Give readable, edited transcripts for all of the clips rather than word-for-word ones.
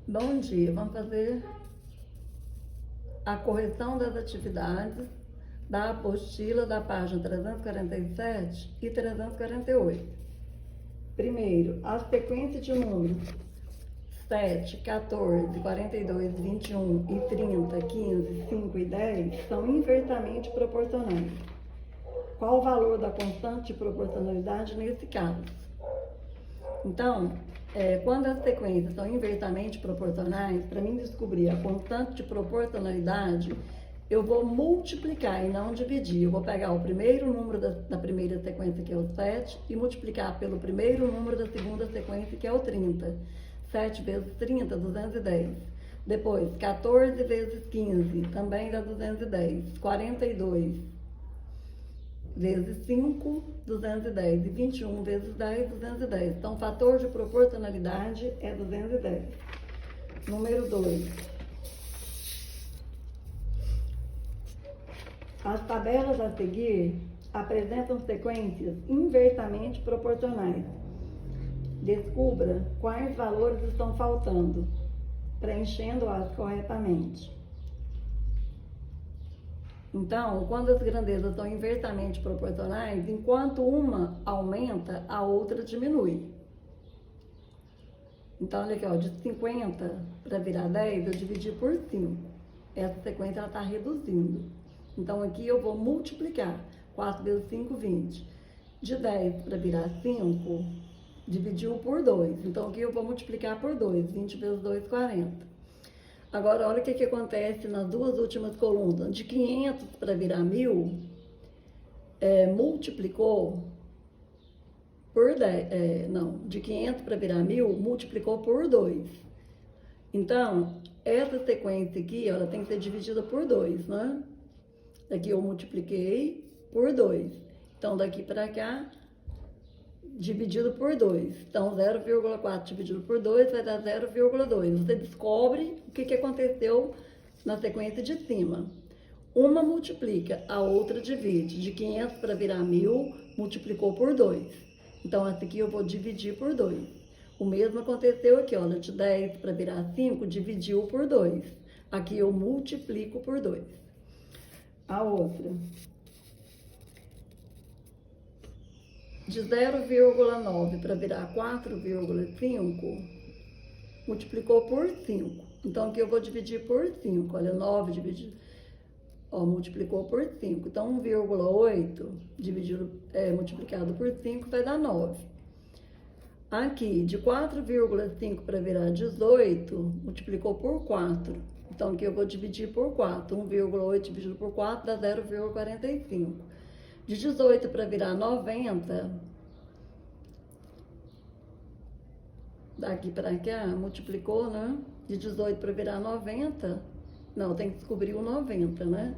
Bom dia, vamos fazer a correção das atividades da apostila da página 347 e 348. Primeiro, a sequência de números 7, 14, 42, 21 e 30, 15, 5 e 10 são inversamente proporcionais. Qual o valor da constante de proporcionalidade nesse caso? Então, quando as sequências são inversamente proporcionais, para mim descobrir a constante de proporcionalidade, eu vou multiplicar e não dividir. Eu vou pegar o primeiro número da primeira sequência, que é o 7, e multiplicar pelo primeiro número da segunda sequência, que é o 30. 7 vezes 30, 210. Depois, 14 vezes 15, também dá 210. 42 vezes 5, 210. E 21 vezes 10, 210. Então, o fator de proporcionalidade é 210. Número 2. As tabelas a seguir apresentam sequências inversamente proporcionais. Descubra quais valores estão faltando, preenchendo-as corretamente. Então, quando as grandezas são inversamente proporcionais, enquanto uma aumenta, a outra diminui. Então, olha aqui, ó, de 50 para virar 10, eu dividi por 5. Essa sequência está reduzindo. Então, aqui eu vou multiplicar. 4 vezes 5, 20. De 10 para virar 5, dividiu por 2. Então, aqui eu vou multiplicar por 2. 20 vezes 2, 40. Agora, olha o que acontece nas duas últimas colunas. De 500 para virar 1000, multiplicou por 10. De 500 para virar 1000, multiplicou por 2. Então, essa sequência aqui, ela tem que ser dividida por 2, né? Aqui eu multipliquei por 2. Então, daqui para cá, dividido por 2. Então, 0,4 dividido por 2 vai dar 0,2. Você descobre o que aconteceu na sequência de cima. Uma multiplica, a outra divide. De 500 para virar 1000, multiplicou por 2. Então, essa aqui eu vou dividir por 2. O mesmo aconteceu aqui, olha, de 10 para virar 5, dividiu por 2. Aqui eu multiplico por 2. A outra. De 0,9 para virar 4,5, multiplicou por 5. Então, aqui eu vou dividir por 5. Olha, 9 dividido, multiplicou por 5. Então, 1,8 multiplicado por 5 vai dar 9. Aqui, de 4,5 para virar 18, multiplicou por 4. Então, aqui eu vou dividir por 4. 1,8 dividido por 4 dá 0,45. De 18 para virar 90, daqui para cá, multiplicou, né? De 18 para virar 90, não, tem que descobrir o 90, né?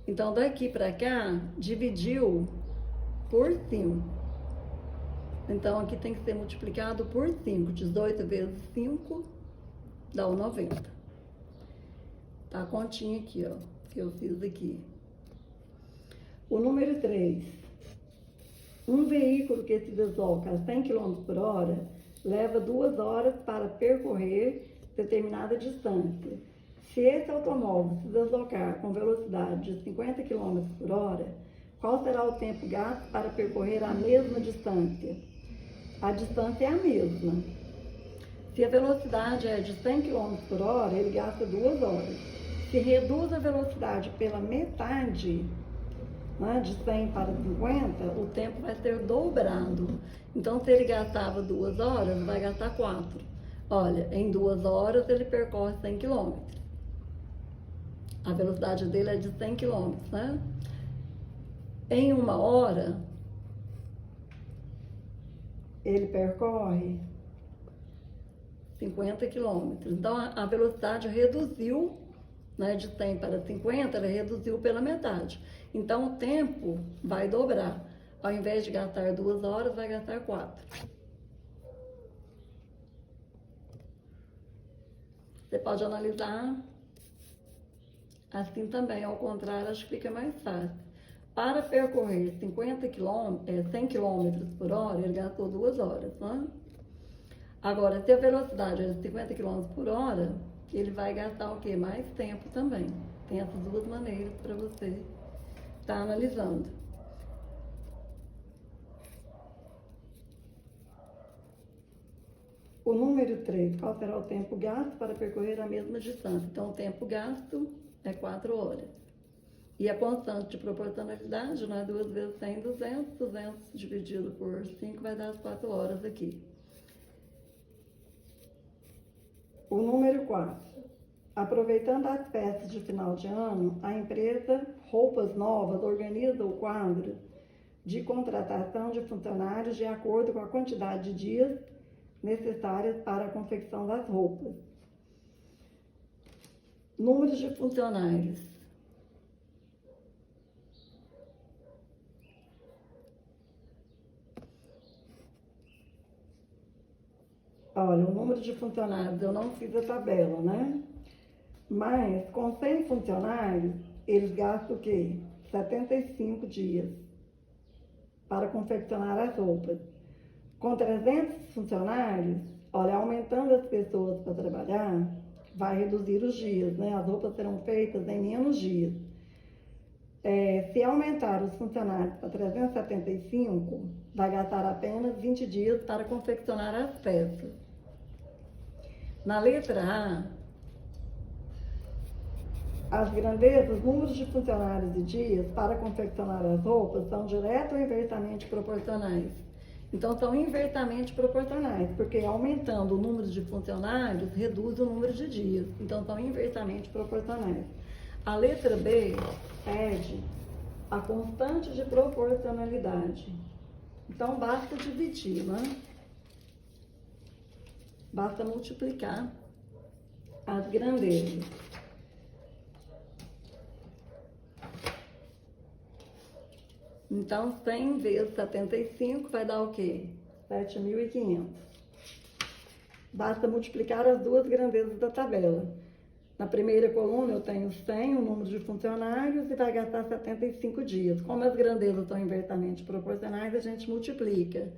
Então, daqui para cá, dividiu por 5. Então, aqui tem que ser multiplicado por 5. 18 vezes 5 dá o 90. Tá a continha aqui, ó, que eu fiz aqui. O número 3. Um veículo que se desloca a 100 km por hora leva 2 horas para percorrer determinada distância. Se esse automóvel se deslocar com velocidade de 50 km por hora, qual será o tempo gasto para percorrer a mesma distância? A distância é a mesma. Se a velocidade é de 100 km por hora, ele gasta 2 horas. Se reduz a velocidade pela metade, de 100 para 50, o tempo vai ser dobrado. Então, se ele gastava 2 horas, vai gastar 4. Olha, em 2 horas ele percorre 100 km. A velocidade dele é de 100 km, né? Em 1 hora, ele percorre 50 km. Então, a velocidade reduziu, né, de 100 para 50, ela reduziu pela metade. Então, o tempo vai dobrar. Ao invés de gastar 2 horas, vai gastar 4. Você pode analisar assim também, ao contrário, acho que fica mais fácil. Para percorrer 100 km por hora, ele gastou 2 horas, né? Agora, se a velocidade é de 50 km por hora, ele vai gastar o quê? Mais tempo também. Tem essas duas maneiras para você estar analisando. O número 3, qual será o tempo gasto para percorrer a mesma distância? Então, o tempo gasto é 4 horas. E a constante de proporcionalidade, né? 2 vezes 100, 200. 200 dividido por 5 vai dar as 4 horas aqui. O número 4. Aproveitando as festas de final de ano, a empresa Roupas Novas organiza o quadro de contratação de funcionários de acordo com a quantidade de dias necessárias para a confecção das roupas. Números de funcionários. Olha, o número de funcionários, eu não fiz a tabela, né? Mas com 100 funcionários, eles gastam o quê? 75 dias para confeccionar as roupas. Com 300 funcionários, olha, aumentando as pessoas para trabalhar, vai reduzir os dias, né? As roupas serão feitas em menos dias. Se aumentar os funcionários para 375, vai gastar apenas 20 dias para confeccionar as peças. Na letra A, as grandezas, os números de funcionários e dias para confeccionar as roupas são direto ou inversamente proporcionais. Então, são inversamente proporcionais, porque aumentando o número de funcionários, reduz o número de dias. Então, são inversamente proporcionais. A letra B pede a constante de proporcionalidade. Então, basta dividir, né? Basta multiplicar as grandezas. Então, 100 vezes 75 vai dar o quê? 7.500. Basta multiplicar as duas grandezas da tabela. Na primeira coluna eu tenho 100, o número de funcionários, e vai gastar 75 dias. Como as grandezas são inversamente proporcionais, a gente multiplica.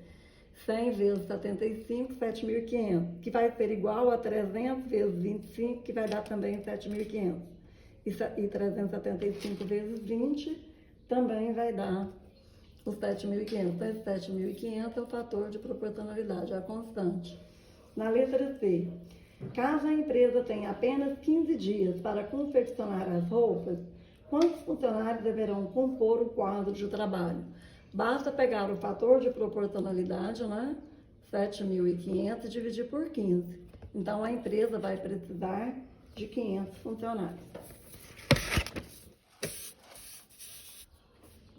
100 vezes 75, 7.500, que vai ser igual a 300 vezes 25, que vai dar também 7.500. E 375 vezes 20 também vai dar os 7.500. Então, esse 7.500 é o fator de proporcionalidade, é a constante. Na letra C, caso a empresa tenha apenas 15 dias para confeccionar as roupas, quantos funcionários deverão compor o quadro de trabalho? Basta pegar o fator de proporcionalidade, né? 7.500 e dividir por 15. Então, a empresa vai precisar de 500 funcionários.